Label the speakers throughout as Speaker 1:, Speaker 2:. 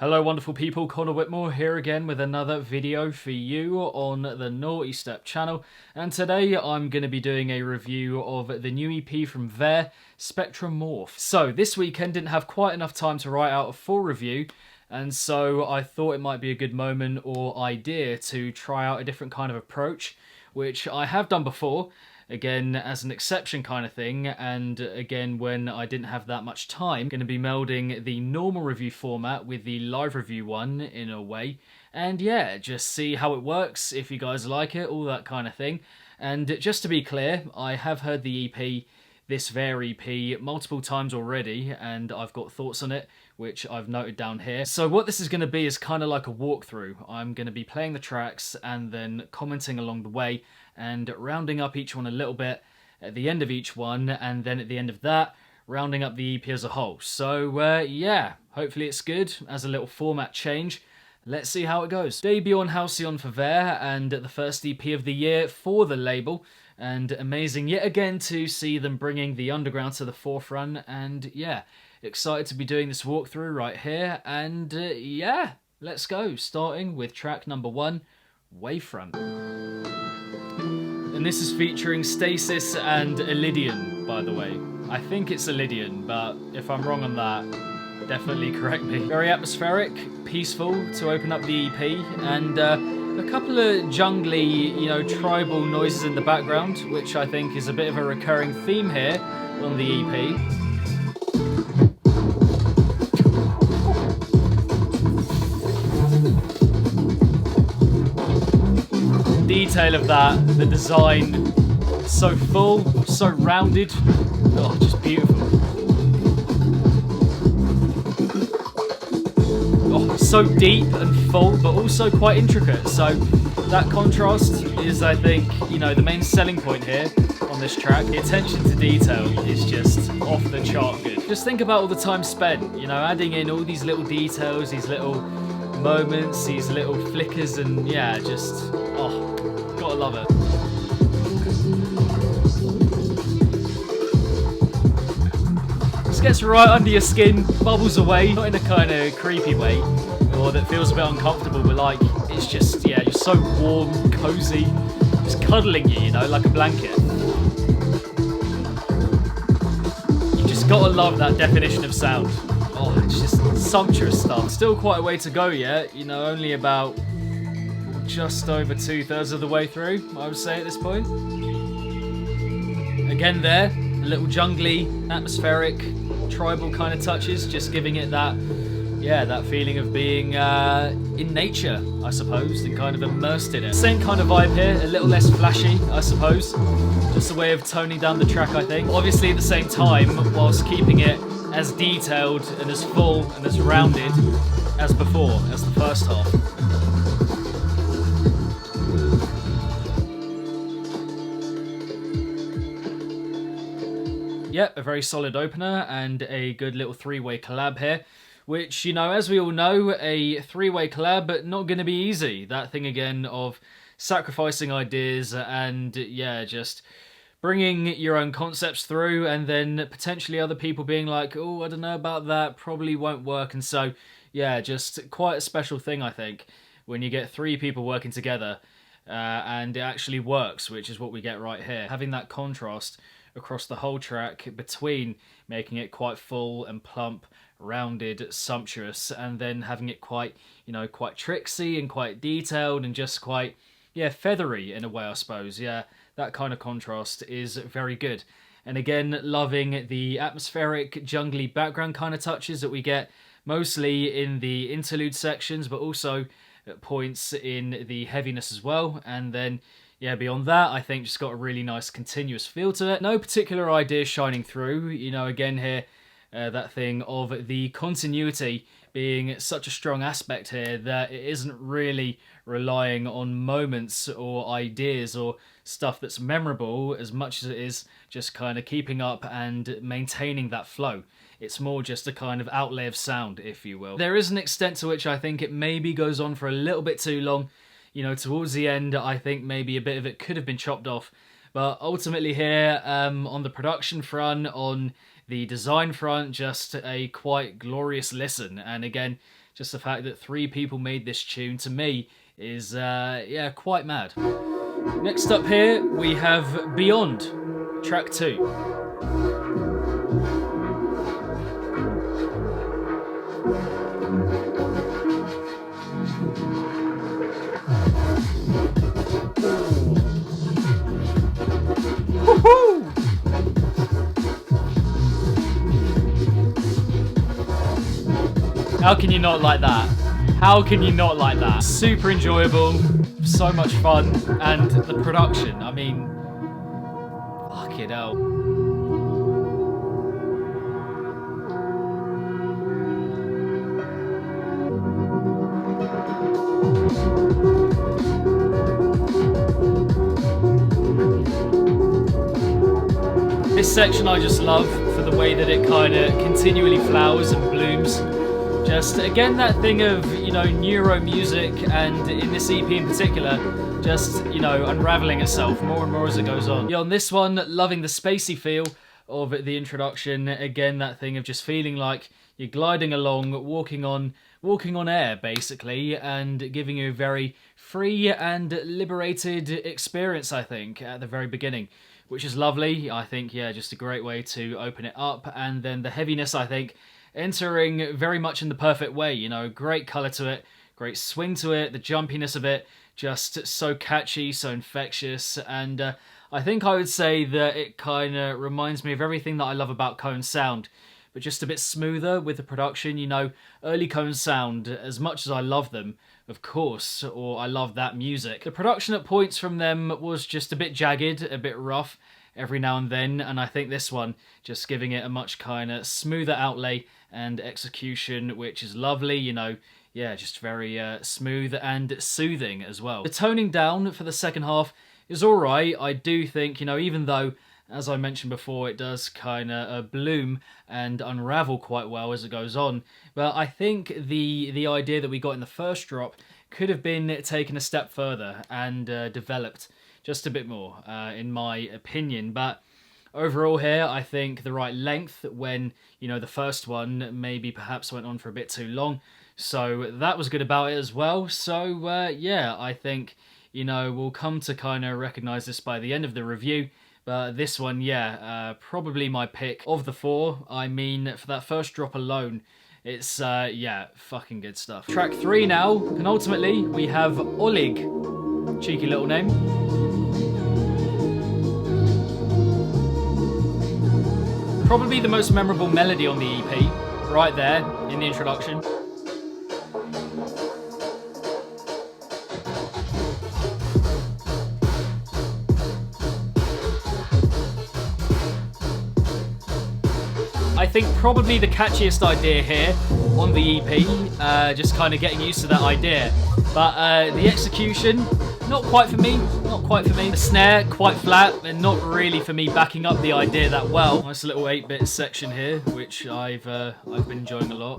Speaker 1: Hello wonderful people, Connor Whitmore here again with another video for you on the Nawtystep channel, and today I'm going to be doing a review of the new EP from Vayre, Spectramorph. So this weekend didn't have quite enough time to write out a full review, and so I thought it might be a good moment or idea to try out a different kind of approach, which I have done before, again as an exception kind of thing, and again when I didn't have that much time. Going to be melding the normal review format with the live review one in a way, and yeah, just see how it works, if you guys like it, all that kind of thing. And just to be clear, I have heard the EP, this Vayre EP, multiple times already, and I've got thoughts on it, which I've noted down here. So what this is going to be is kind of like a walkthrough. I'm going to be playing the tracks and then commenting along the way and rounding up each one a little bit at the end of each one, and then at the end of that, rounding up the EP as a whole. So yeah, hopefully it's good as a little format change. Let's see how it goes. Debut on Halcyon for Vayre, and the first EP of the year for the label, and amazing yet again to see them bringing the underground to the forefront, and yeah, excited to be doing this walkthrough right here, and yeah, let's go, starting with track number 1, Wavefront. And this is featuring Stasis and Lydian, by the way. I think it's Lydian, but if I'm wrong on that, definitely correct me. Very atmospheric, peaceful to open up the EP, and a couple of jungly, tribal noises in the background, which I think is a bit of a recurring theme here on the EP. Detail of that, the design, so full, so rounded, oh, just beautiful. Oh, so deep and full, but also quite intricate, so that contrast is, I think, the main selling point here on this track. The attention to detail is just off the chart good. Just think about all the time spent, adding in all these little details, these little moments, these little flickers, and yeah, just, oh, gotta love it. This gets right under your skin, bubbles away, not in a kind of creepy way, or that feels a bit uncomfortable, but like, it's just, yeah, just so warm, cozy, just cuddling you, like a blanket. You just gotta love that definition of sound. Oh, it's just sumptuous stuff. Still quite a way to go yet, only about just over 2/3 of the way through, I would say at this point. Again there, a little jungly, atmospheric, tribal kind of touches, just giving it that, yeah, that feeling of being in nature, I suppose, and kind of immersed in it. Same kind of vibe here, a little less flashy, I suppose. Just a way of toning down the track, I think. Obviously at the same time, whilst keeping it as detailed and as full and as rounded as before, as the first half. Yep, a very solid opener and a good little three-way collab here, which, as we all know, a three-way collab, but not going to be easy. That thing again of sacrificing ideas and, yeah, just bringing your own concepts through, and then potentially other people being like, oh, I don't know about that, probably won't work. And so, yeah, just quite a special thing, I think, when you get 3 people working together and it actually works, which is what we get right here. Having that contrast across the whole track between making it quite full and plump, rounded, sumptuous, and then having it quite, quite tricksy and quite detailed and just quite, yeah, feathery in a way, I suppose. Yeah, that kind of contrast is very good. And again, loving the atmospheric, jungly background kind of touches that we get mostly in the interlude sections, but also at points in the heaviness as well. And then, yeah, beyond that, I think just got a really nice continuous feel to it. No particular idea shining through, again here, that thing of the continuity being such a strong aspect here that it isn't really relying on moments or ideas or stuff that's memorable as much as it is just kind of keeping up and maintaining that flow. It's more just a kind of outlay of sound, if you will. There is an extent to which I think it maybe goes on for a little bit too long. Towards the end, I think maybe a bit of it could have been chopped off. But ultimately here, on the production front, on the design front, just a quite glorious listen. And again, just the fact that 3 people made this tune, to me, is, yeah, quite mad. Next up here, we have Beyond, track 2. How can you not like that? How can you not like that? Super enjoyable, so much fun, and the production, I mean, fucking hell. This section I just love for the way that it kind of continually flowers and blooms. Just, again, that thing of, you know, NEURO music, and in this EP in particular, just, you know, unraveling itself more and more as it goes on. Yeah, on this one, loving the spacey feel of the introduction. Again, that thing of just feeling like you're gliding along, walking on air, basically, and giving you a very free and liberated experience, I think, at the very beginning, which is lovely. I think, yeah, just a great way to open it up. And then the heaviness, I think, entering very much in the perfect way, you know, great colour to it, great swing to it, the jumpiness of it, just so catchy, so infectious, and I think I would say that it kind of reminds me of everything that I love about Cone sound, but just a bit smoother with the production. You know, early Cone sound, as much as I love them, of course, or I love that music, the production at points from them was just a bit jagged, a bit rough every now and then, and I think this one just giving it a much kind of smoother outlay and execution, which is lovely, you know, yeah, just very smooth and soothing as well. The toning down for the second half is alright. I do think, you know, even though, as I mentioned before, it does kind of bloom and unravel quite well as it goes on, but I think the idea that we got in the first drop could have been taken a step further and developed just a bit more, in my opinion. But overall here, I think the right length when, you know, the first one maybe perhaps went on for a bit too long. So that was good about it as well. So, yeah, I think, you know, we'll come to kind of recognise this by the end of the review. But this one, yeah, probably my pick of the 4. I mean, for that first drop alone, it's, yeah, fucking good stuff. Track 3 now. Penultimately, we have Olig. Cheeky little name. Probably the most memorable melody on the EP, right there in the introduction. I think probably the catchiest idea here on the EP, just kind of getting used to that idea. But the execution, not quite for me, not quite for me. The snare, quite flat, and not really for me backing up the idea that well. Nice little 8-bit section here, which I've been enjoying a lot.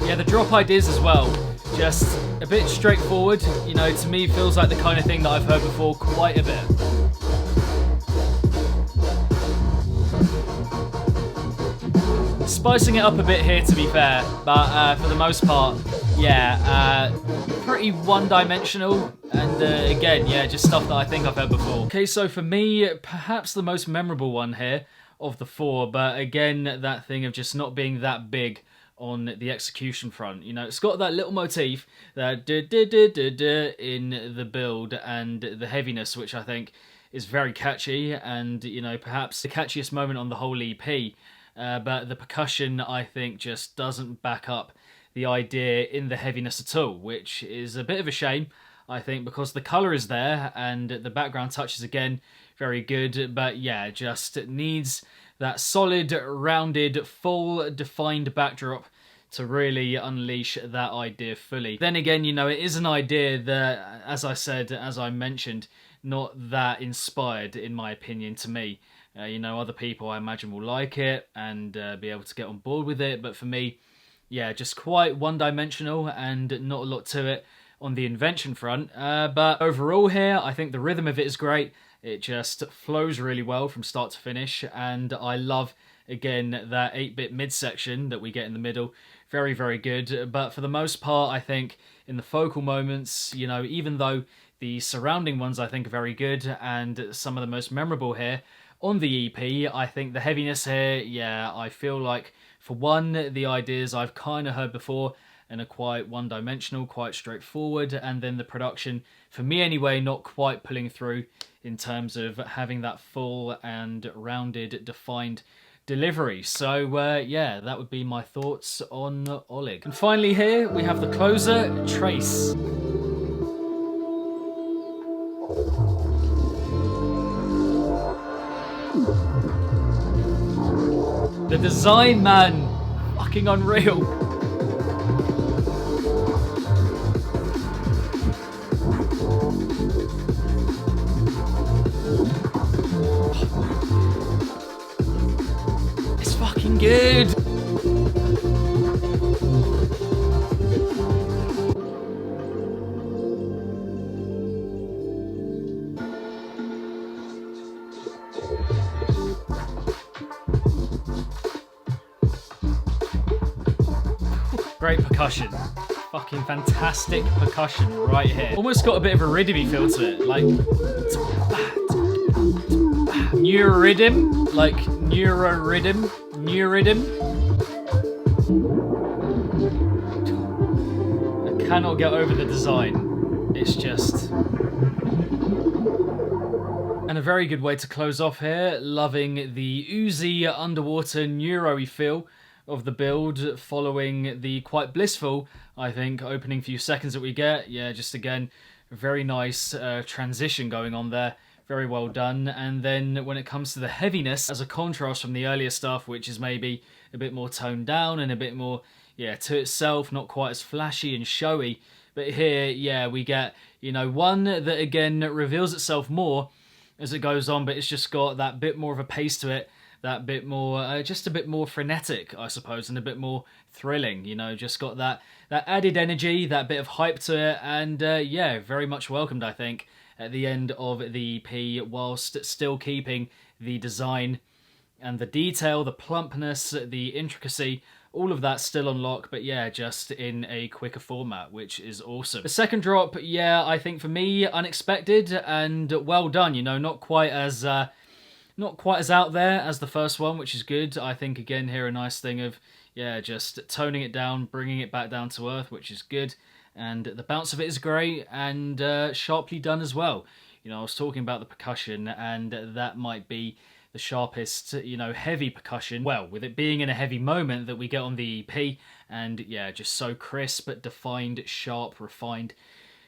Speaker 1: Yeah, the drop ideas as well, just a bit straightforward, you know, to me feels like the kind of thing that I've heard before quite a bit. Spicing it up a bit here, to be fair, but for the most part, yeah, pretty one-dimensional, and again, yeah, just stuff that I think I've heard before. Okay, so for me, perhaps the most memorable one here of the 4, but again, that thing of just not being that big on the execution front. You know, it's got that little motif, that in the build, and the heaviness, which I think is very catchy, and, you know, perhaps the catchiest moment on the whole EP. But the percussion, I think, just doesn't back up the idea in the heaviness at all, which is a bit of a shame, I think, because the colour is there, and the background touch is, again, very good, but yeah, just needs that solid, rounded, full, defined backdrop to really unleash that idea fully. Then again, you know, it is an idea that, as I said, as I mentioned, not that inspired, in my opinion, to me. You know, other people, I imagine, will like it and be able to get on board with it, but for me, yeah, just quite one-dimensional and not a lot to it on the invention front. But overall here, I think the rhythm of it is great. It just flows really well from start to finish, and I love, again, that 8-bit midsection that we get in the middle. Very, very good. But for the most part, I think in the focal moments, you know, even though the surrounding ones I think are very good and some of the most memorable here on the EP, I think the heaviness here, yeah, I feel like, for one, the ideas I've kind of heard before and are quite one-dimensional, quite straightforward, and then the production, for me anyway, not quite pulling through in terms of having that full and rounded, defined delivery. So yeah, that would be my thoughts on Olig. And finally here, we have the closer, Trace. The design, man! Fucking unreal. It's fucking good! Great percussion. Fucking fantastic percussion right here. Almost got a bit of a RIDDIM feel to it. Like... NEURO-RIDDIM? Like NEURO-RIDDIM? NEURO-RIDDIM? I cannot get over the design. It's just... And a very good way to close off here. Loving the oozy underwater NEURO-y feel of the build, following the quite blissful, I think, opening few seconds that we get. Yeah, just again, a very nice transition going on there. Very well done. And then when it comes to the heaviness, as a contrast from the earlier stuff, which is maybe a bit more toned down and a bit more, yeah, to itself, not quite as flashy and showy. But here, yeah, we get, you know, one that again reveals itself more as it goes on, but it's just got that bit more of a pace to it. That bit more, just a bit more frenetic, I suppose, and a bit more thrilling, you know, just got that added energy, that bit of hype to it, and yeah, very much welcomed, I think, at the end of the EP, whilst still keeping the design and the detail, the plumpness, the intricacy, all of that still on lock, but yeah, just in a quicker format, which is awesome. The second drop, yeah, I think for me, unexpected and well done, you know, not quite as out there as the first one, which is good. I think, again, here a nice thing of, yeah, just toning it down, bringing it back down to earth, which is good. And the bounce of it is great and sharply done as well. You know, I was talking about the percussion, and that might be the sharpest, you know, heavy percussion. Well, with it being in a heavy moment that we get on the EP, and yeah, just so crisp, defined, sharp, refined.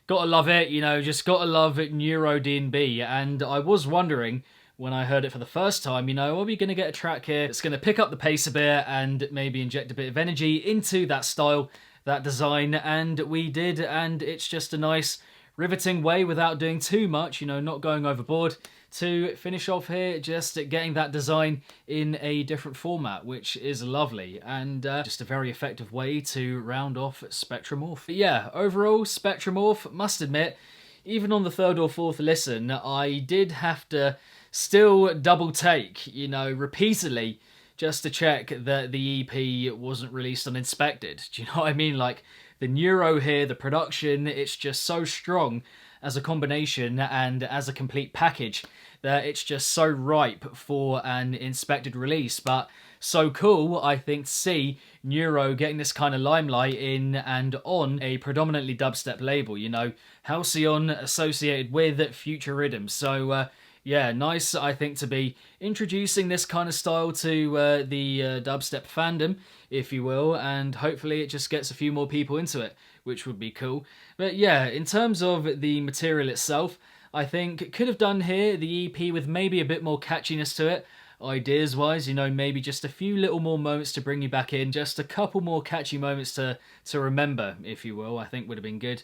Speaker 1: Gotta love it, you know, just gotta love NEURO D&B. And I was wondering, when I heard it for the first time, you know, are we going to get a track here that's going to pick up the pace a bit and maybe inject a bit of energy into that style, that design? And we did, and it's just a nice riveting way without doing too much, you know, not going overboard, to finish off here, just getting that design in a different format, which is lovely, and just a very effective way to round off Spectramorph. But yeah, overall, Spectramorph, must admit, even on the third or fourth listen, I did have to still double take, you know, repeatedly, just to check that the EP wasn't released uninspected. Do you know what I mean? Like, the NEURO here, the production, it's just so strong as a combination and as a complete package that it's just so ripe for an inspected release. But so cool, I think, to see NEURO getting this kind of limelight in and on a predominantly dubstep label, you know, Halcyon associated with Future RIDDIM. So, yeah, nice, I think, to be introducing this kind of style to the dubstep fandom, if you will, and hopefully it just gets a few more people into it, which would be cool. But yeah, in terms of the material itself, I think could have done here the EP with maybe a bit more catchiness to it, ideas-wise, you know, maybe just a few little more moments to bring you back in, just a couple more catchy moments to remember, if you will, I think would have been good.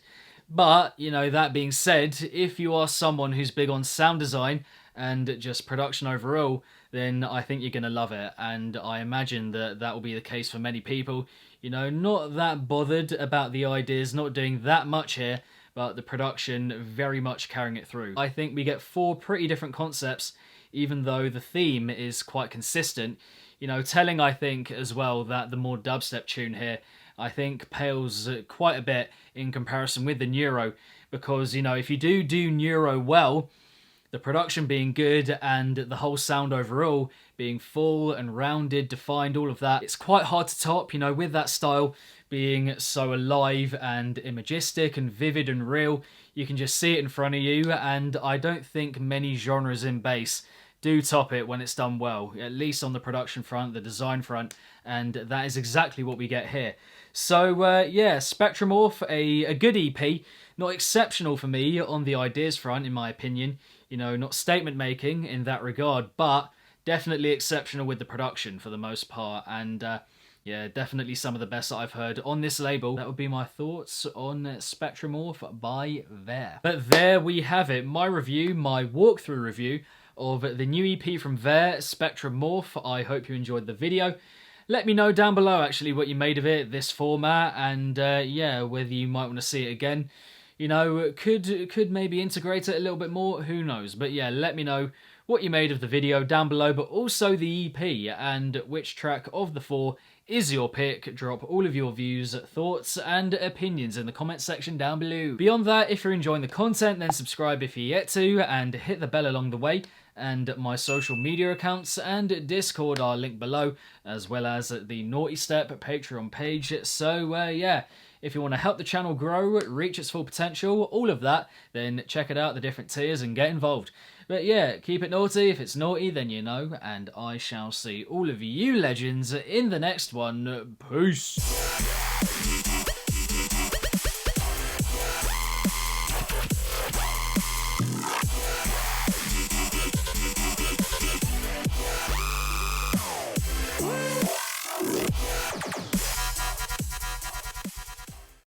Speaker 1: But, you know, that being said, if you are someone who's big on sound design and just production overall, then I think you're going to love it. And I imagine that that will be the case for many people. You know, not that bothered about the ideas, not doing that much here, but the production very much carrying it through. I think we get 4 pretty different concepts, even though the theme is quite consistent. You know, telling, I think, as well, that the more dubstep tune here, I think, pales quite a bit in comparison with the NEURO, because, you know, if you do NEURO well, the production being good and the whole sound overall being full and rounded, defined, all of that, it's quite hard to top, you know, with that style being so alive and imagistic and vivid and real. You can just see it in front of you, and I don't think many genres in bass do top it when it's done well, at least on the production front, the design front, and that is exactly what we get here. So yeah, Spectramorph, a good EP, not exceptional for me on the ideas front in my opinion, you know, not statement making in that regard, but definitely exceptional with the production for the most part, and yeah, definitely some of the best that I've heard on this label. That would be my thoughts on Spectramorph by Vayre. But there we have it, my review, my walkthrough review of the new EP from Vayre, Spectramorph. I hope you enjoyed the video. Let me know down below actually what you made of it, this format, and yeah, whether you might want to see it again. You know, could maybe integrate it a little bit more, who knows. But yeah, let me know what you made of the video down below, but also the EP, and which track of the 4 is your pick. Drop all of your views, thoughts, and opinions in the comment section down below. Beyond that, if you're enjoying the content, then subscribe if you're yet to, and hit the bell along the way. And my social media accounts and Discord are linked below, as well as the Nawtystep Patreon page. So yeah, if you want to help the channel grow, reach its full potential, all of that, then check it out, the different tiers, and get involved. But yeah, keep it naughty. If it's naughty, then you know, and I shall see all of you legends in the next one. Peace!